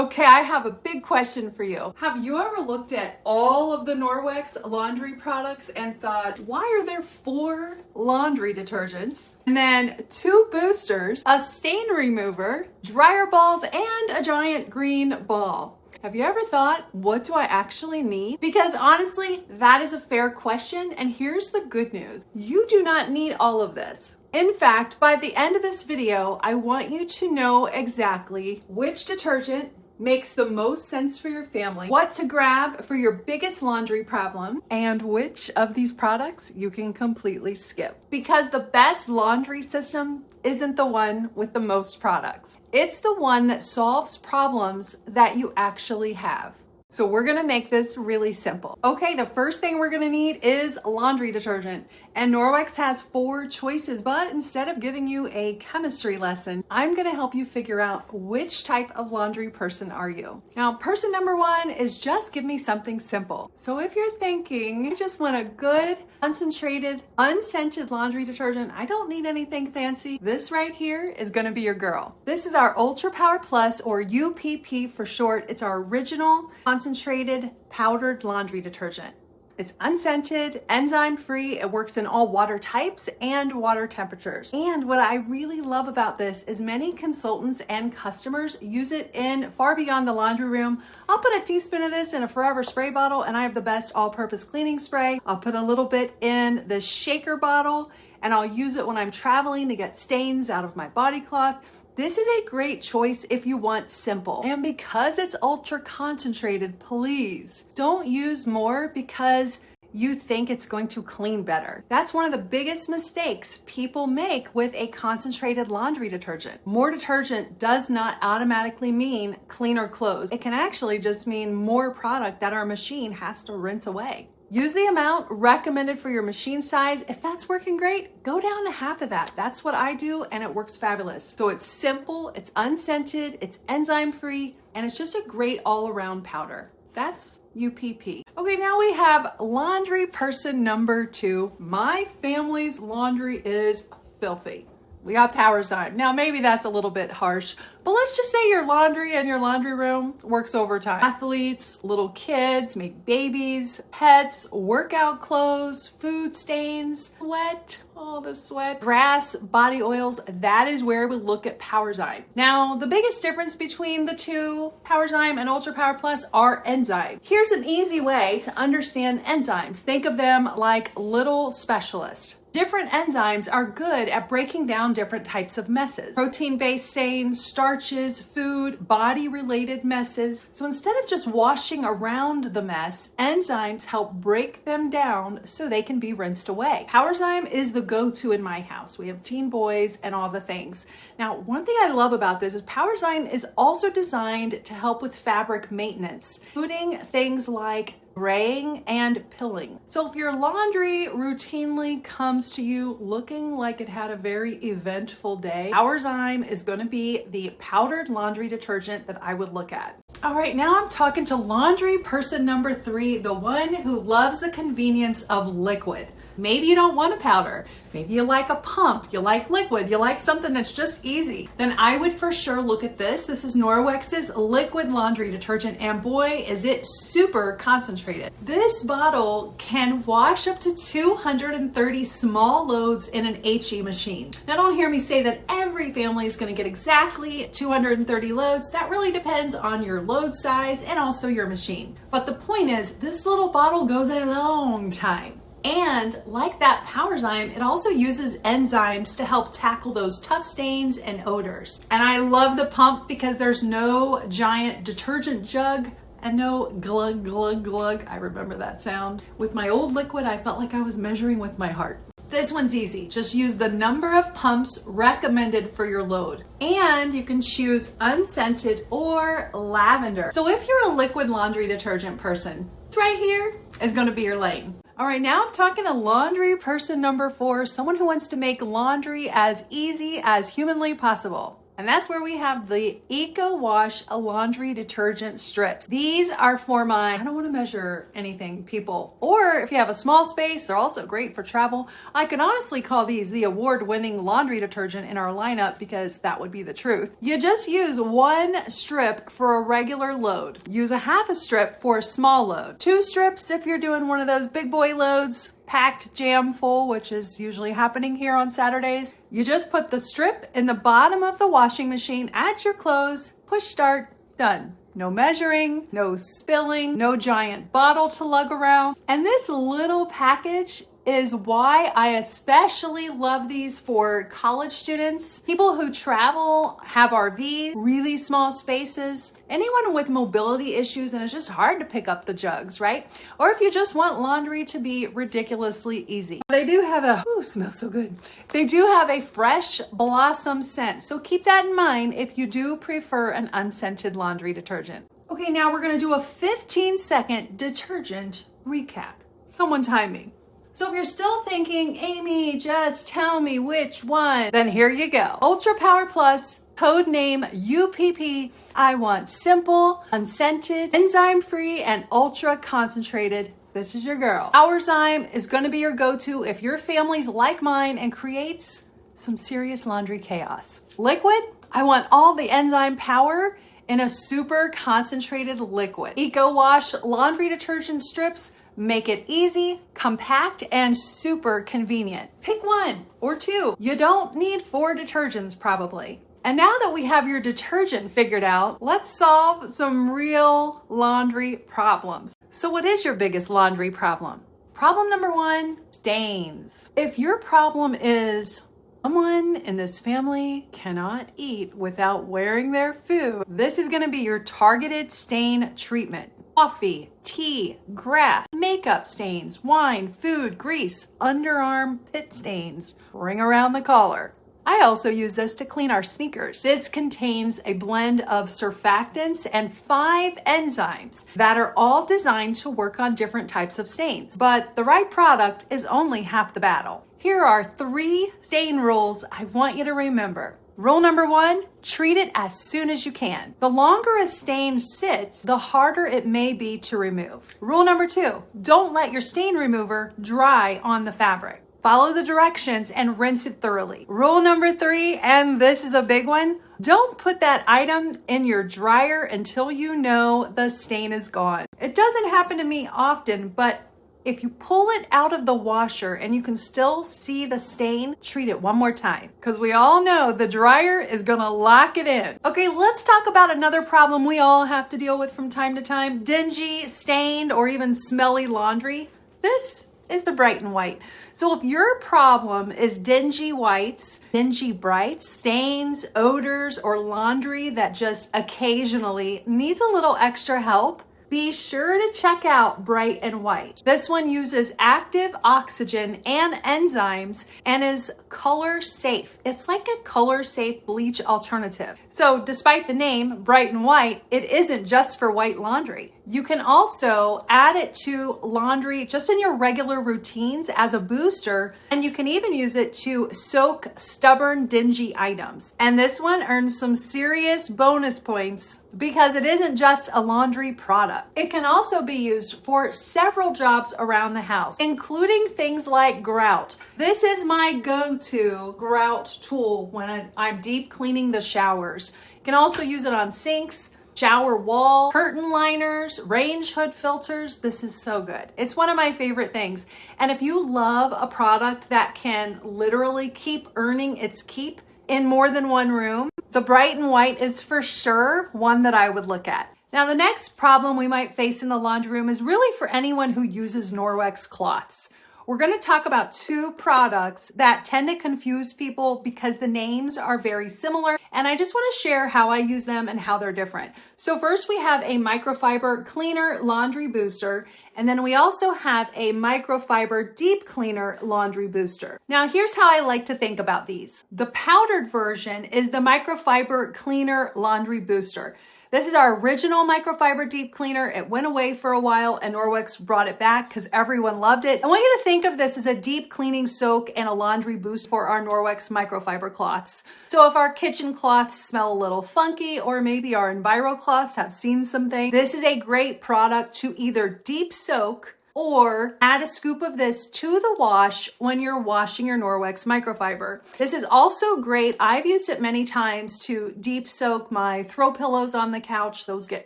Okay, I have a big question for you. Have you ever looked at all of the Norwex laundry products and thought, why are there 4 laundry detergents, and then 2 boosters, a stain remover, dryer balls, and a giant green ball? Have you ever thought, what do I actually need? Because honestly, that is a fair question, and here's the good news. You do not need all of this. In fact, by the end of this video, I want you to know exactly which detergent makes the most sense for your family, what to grab for your biggest laundry problem, and which of these products you can completely skip. Because the best laundry system isn't the one with the most products. It's the one that solves problems that you actually have. So we're gonna make this really simple. Okay, the first thing we're gonna need is laundry detergent. And Norwex has 4 choices, but instead of giving you a chemistry lesson, I'm gonna help you figure out which type of laundry person are you. Now, person number 1 is just give me something simple. So if you're thinking you just want a good, concentrated, unscented laundry detergent, I don't need anything fancy, this right here is gonna be your girl. This is our Ultra Power Plus, or UPP for short. It's our original concentrated powdered laundry detergent. It's unscented, enzyme-free, it works in all water types and water temperatures. And what I really love about this is many consultants and customers use it in far beyond the laundry room. I'll put a teaspoon of this in a Forever spray bottle, and I have the best all-purpose cleaning spray. I'll put a little bit in the shaker bottle, and I'll use it when I'm traveling to get stains out of my body cloth. This is a great choice if you want simple. And because it's ultra concentrated, please don't use more because you think it's going to clean better. That's one of the biggest mistakes people make with a concentrated laundry detergent. More detergent does not automatically mean cleaner clothes. It can actually just mean more product that our machine has to rinse away. Use the amount recommended for your machine size. If that's working great, go down to half of that. That's what I do, and it works fabulous. So it's simple, it's unscented, it's enzyme-free, and it's just a great all-around powder. That's UPP. Okay, now we have laundry person number 2. My family's laundry is filthy. We got PowerZyme. Now, maybe that's a little bit harsh, but let's just say your laundry and your laundry room works overtime. Athletes, little kids, maybe babies, pets, workout clothes, food stains, sweat, all the sweat, grass, body oils. That is where we look at PowerZyme. Now, the biggest difference between the 2, PowerZyme and Ultra Power Plus, are enzymes. Here's an easy way to understand enzymes. Think of them like little specialists. Different enzymes are good at breaking down different types of messes. Protein-based stains, starches, food, body-related messes. So instead of just washing around the mess, enzymes help break them down so they can be rinsed away. PowerZyme is the go-to in my house. We have teen boys and all the things. Now, one thing I love about this is PowerZyme is also designed to help with fabric maintenance, including things like graying and pilling. So if your laundry routinely comes to you looking like it had a very eventful day, PowerZyme is going to be the powdered laundry detergent that I would look at. All right, now I'm talking to laundry person number 3, the one who loves the convenience of liquid. Maybe you don't want a powder. Maybe you like a pump, you like liquid, you like something that's just easy. Then I would for sure look at this. This is Norwex's liquid laundry detergent, and boy, is it super concentrated. This bottle can wash up to 230 small loads in an HE machine. Now don't hear me say that every family is gonna get exactly 230 loads. That really depends on your load size and also your machine. But the point is, this little bottle goes a long time. And like that PowerZyme, it also uses enzymes to help tackle those tough stains and odors. And I love the pump because there's no giant detergent jug and no glug, glug, glug. I remember that sound. With my old liquid, I felt like I was measuring with my heart. This one's easy. Just use the number of pumps recommended for your load. And you can choose unscented or lavender. So if you're a liquid laundry detergent person, this right here is gonna be your lane. All right, now I'm talking to laundry person number 4, someone who wants to make laundry as easy as humanly possible. And that's where we have the Eco Wash laundry detergent strips. These are for I don't want to measure anything, people. Or if you have a small space, they're also great for travel. I could honestly call these the award-winning laundry detergent in our lineup because that would be the truth. You just use 1 strip for a regular load. Use a half a strip for a small load. 2 strips if you're doing one of those big boy loads, packed jam full, which is usually happening here on Saturdays. You just put the strip in the bottom of the washing machine, add your clothes, push start, done. No measuring, no spilling, no giant bottle to lug around. And this little package is why I especially love these for college students, people who travel, have RVs, really small spaces, anyone with mobility issues and it's just hard to pick up the jugs, right? Or if you just want laundry to be ridiculously easy. They do have smells so good. They do have a fresh blossom scent. So keep that in mind if you do prefer an unscented laundry detergent. Okay, now we're gonna do a 15-second detergent recap. Someone time me. So if you're still thinking, Amy, just tell me which one, then here you go. Ultra Power Plus, code name UPP. I want simple, unscented, enzyme-free, and ultra concentrated. This is your girl. PowerZyme is gonna be your go-to if your family's like mine and creates some serious laundry chaos. Liquid, I want all the enzyme power in a super concentrated liquid. Eco Wash laundry detergent strips make it easy, compact, and super convenient. Pick 1 or 2. You don't need 4 detergents probably. And now that we have your detergent figured out, let's solve some real laundry problems. So what is your biggest laundry problem? Problem number 1, stains. If your problem is someone in this family cannot eat without wearing their food, this is gonna be your targeted stain treatment. Coffee, tea, grass, makeup stains, wine, food, grease, underarm pit stains, ring around the collar. I also use this to clean our sneakers. This contains a blend of surfactants and 5 enzymes that are all designed to work on different types of stains. But the right product is only half the battle. Here are 3 stain rules I want you to remember. Rule number 1, treat it as soon as you can. The longer a stain sits, the harder it may be to remove. Rule number 2, don't let your stain remover dry on the fabric. Follow the directions and rinse it thoroughly. Rule number 3, and this is a big one, don't put that item in your dryer until you know the stain is gone. It doesn't happen to me often, but if you pull it out of the washer and you can still see the stain, treat it one more time. Because we all know the dryer is gonna lock it in. Okay, let's talk about another problem we all have to deal with from time to time. Dingy, stained, or even smelly laundry. This is the bright and white. So if your problem is dingy whites, dingy brights, stains, odors, or laundry that just occasionally needs a little extra help, be sure to check out Bright and White. This one uses active oxygen and enzymes and is color safe. It's like a color safe bleach alternative. So despite the name Bright and White, it isn't just for white laundry. You can also add it to laundry just in your regular routines as a booster, and you can even use it to soak stubborn, dingy items. And this one earns some serious bonus points because it isn't just a laundry product. It can also be used for several jobs around the house, including things like grout. This is my go-to grout tool when I'm deep cleaning the showers. You can also use it on sinks, shower wall, curtain liners, range hood filters. This is so good. It's one of my favorite things. And if you love a product that can literally keep earning its keep in more than one room, the Bright and White is for sure one that I would look at. Now, the next problem we might face in the laundry room is really for anyone who uses Norwex cloths. We're going to talk about 2 products that tend to confuse people because the names are very similar, and I just want to share how I use them and how they're different. So first we have a microfiber cleaner laundry booster, and then we also have a microfiber deep cleaner laundry booster. Now here's how I like to think about these. The powdered version is the microfiber cleaner laundry booster. This is our original microfiber deep cleaner. It went away for a while and Norwex brought it back because everyone loved it. I want you to think of this as a deep cleaning soak and a laundry boost for our Norwex microfiber cloths. So if our kitchen cloths smell a little funky, or maybe our Enviro cloths have seen something, this is a great product to either deep soak or add a scoop of this to the wash when you're washing your Norwex microfiber. This is also great. I've used it many times to deep soak my throw pillows on the couch. Those get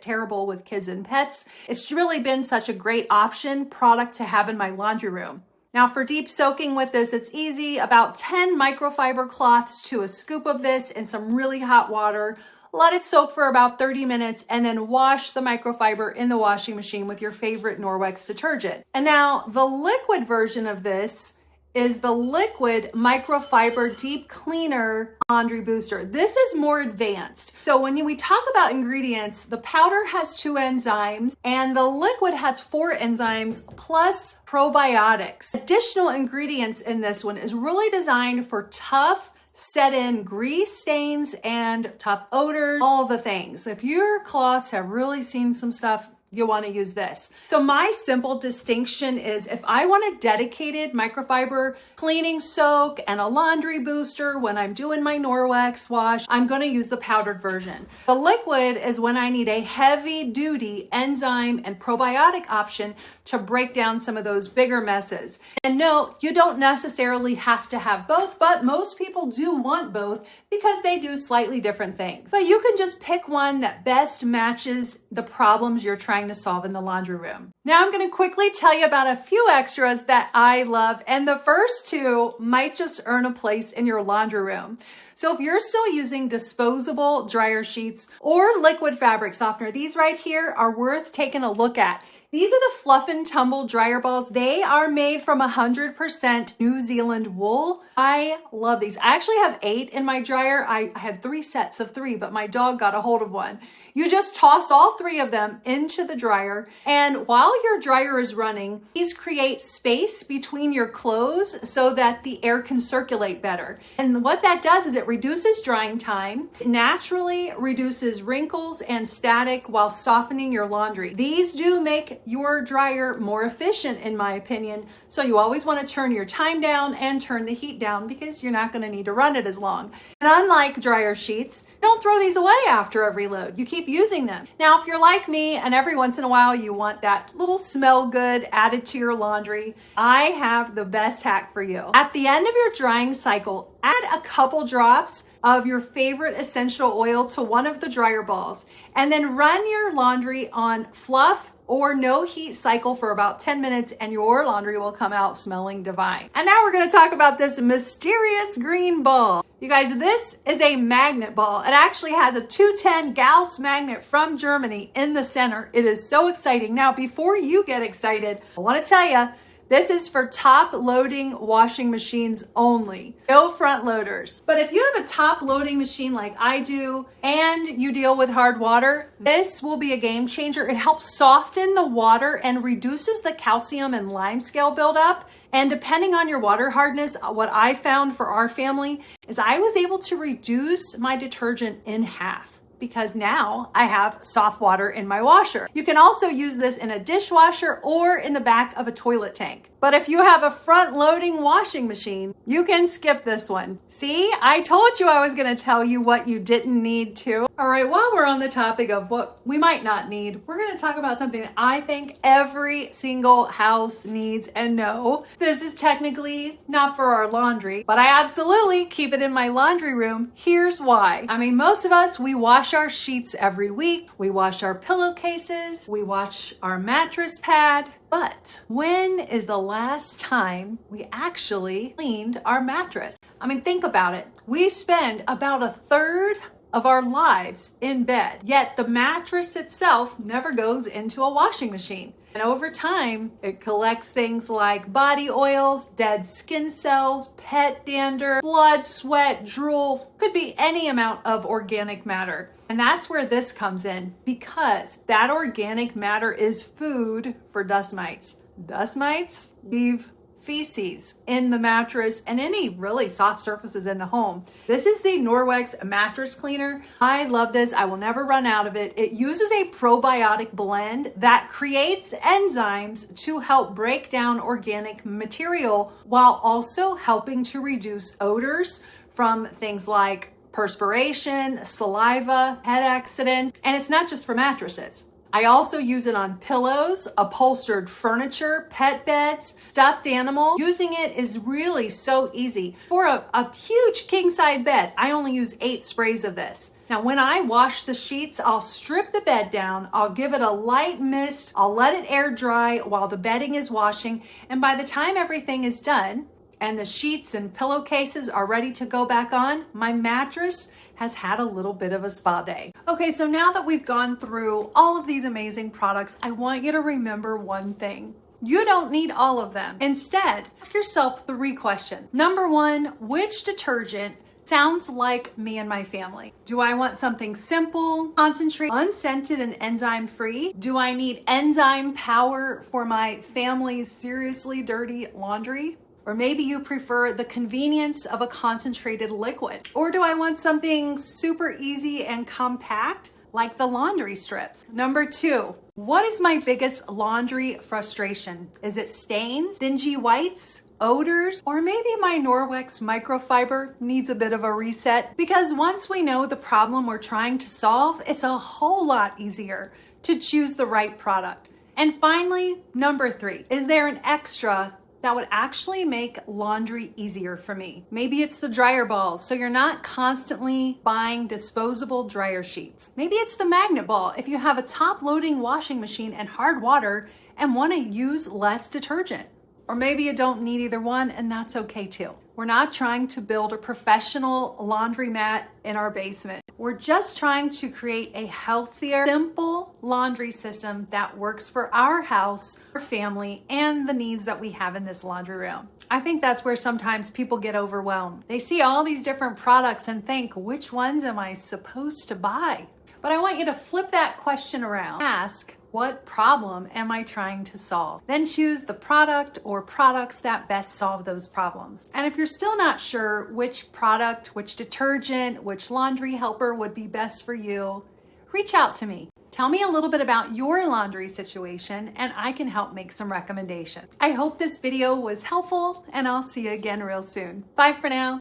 terrible with kids and pets. It's really been such a great product to have in my laundry room. Now for deep soaking with this, it's easy. About 10 microfiber cloths to a scoop of this in some really hot water. Let it soak for about 30 minutes and then wash the microfiber in the washing machine with your favorite Norwex detergent. And now the liquid version of this is the liquid microfiber deep cleaner laundry booster. This is more advanced. So when we talk about ingredients, the powder has 2 enzymes and the liquid has 4 enzymes plus probiotics. Additional ingredients in this one is really designed for tough set-in grease stains and tough odors, all the things. If your cloths have really seen some stuff, you'll want to use this. So my simple distinction is if I want a dedicated microfiber cleaning soak and a laundry booster when I'm doing my Norwex wash, I'm going to use the powdered version. The liquid is when I need a heavy duty enzyme and probiotic option to break down some of those bigger messes. And no, you don't necessarily have to have both, but most people do want both because they do slightly different things. But you can just pick one that best matches the problems you're trying to solve in the laundry room. Now I'm going to quickly tell you about a few extras that I love, and the first 2 might just earn a place in your laundry room. So if you're still using disposable dryer sheets or liquid fabric softener, these right here are worth taking a look at. These are the Fluff and Tumble dryer balls. They are made from 100% New Zealand wool. I love these. I actually have 8 in my dryer. I had 3 sets of 3, but my dog got a hold of one. You just toss all 3 of them into the dryer, and while your dryer is running, these create space between your clothes so that the air can circulate better. And what that does is it reduces drying time, it naturally reduces wrinkles and static while softening your laundry. These do make your dryer more efficient, in my opinion, so you always want to turn your time down and turn the heat down because you're not going to need to run it as long. And unlike dryer sheets, don't throw these away after every load. You keep using them. Now, if you're like me and every once in a while you want that little smell good added to your laundry, I have the best hack for you. At the end of your drying cycle, add a couple drops of your favorite essential oil to one of the dryer balls and then run your laundry on fluff or no heat cycle for about 10 minutes and your laundry will come out smelling divine. And now we're going to talk about this mysterious green ball. You guys, this is a magnet ball. It actually has a 210 Gauss magnet from Germany in the center. It is so exciting. Now, before you get excited, I want to tell you, this is for top loading washing machines only. No front loaders. But if you have a top loading machine like I do and you deal with hard water, this will be a game changer. It helps soften the water and reduces the calcium and lime scale buildup. And depending on your water hardness, what I found for our family is I was able to reduce my detergent in half, because now I have soft water in my washer. You can also use this in a dishwasher or in the back of a toilet tank. But if you have a front-loading washing machine, you can skip this one. See, I told you I was gonna tell you what you didn't need to. All right, while we're on the topic of what we might not need, we're gonna talk about something that I think every single house needs. And no, this is technically not for our laundry, but I absolutely keep it in my laundry room. Here's why. I mean, most of us, we wash our sheets every week. We wash our pillowcases. We wash our mattress pad. But when is the last time we actually cleaned our mattress? I mean, think about it. We spend about a third of our lives in bed, yet the mattress itself never goes into a washing machine. And over time, it collects things like body oils, dead skin cells, pet dander, blood, sweat, drool, could be any amount of organic matter. And that's where this comes in, because that organic matter is food for dust mites. Dust mites leave feces in the mattress and any really soft surfaces in the home. This is the Norwex Mattress Cleaner. I love this. I will never run out of it. It uses a probiotic blend that creates enzymes to help break down organic material while also helping to reduce odors from things like perspiration, saliva, head accidents, and it's not just for mattresses. I also use it on pillows, upholstered furniture, pet beds, stuffed animals. Using it is really so easy. For a huge king size bed, I only use 8 sprays of this. Now, when I wash the sheets, I'll strip the bed down, I'll give it a light mist, I'll let it air dry while the bedding is washing, and by the time everything is done and the sheets and pillowcases are ready to go back on, my mattress has had a little bit of a spa day. Okay, so now that we've gone through all of these amazing products, I want you to remember one thing. You don't need all of them. Instead, ask yourself 3 questions. Number 1, which detergent sounds like me and my family? Do I want something simple, concentrated, unscented, and enzyme-free? Do I need enzyme power for my family's seriously dirty laundry? Or maybe you prefer the convenience of a concentrated liquid. Or do I want something super easy and compact like the laundry strips? Number 2, what is my biggest laundry frustration? Is it stains, dingy whites, odors, or maybe my Norwex microfiber needs a bit of a reset? Because once we know the problem we're trying to solve, it's a whole lot easier to choose the right product. And finally, number 3, is there an extra that would actually make laundry easier for me? Maybe it's the dryer balls, so you're not constantly buying disposable dryer sheets. Maybe it's the magnet ball if you have a top-loading washing machine and hard water and want to use less detergent. Or maybe you don't need either one, and that's okay too. We're not trying to build a professional laundromat in our basement. We're just trying to create a healthier, simple laundry system that works for our house, our family, and the needs that we have in this laundry room. I think that's where sometimes people get overwhelmed. They see all these different products and think, which ones am I supposed to buy? But I want you to flip that question around. Ask, what problem am I trying to solve? Then choose the product or products that best solve those problems. And if you're still not sure which product, which detergent, which laundry helper would be best for you, reach out to me. Tell me a little bit about your laundry situation and I can help make some recommendations. I hope this video was helpful and I'll see you again real soon. Bye for now.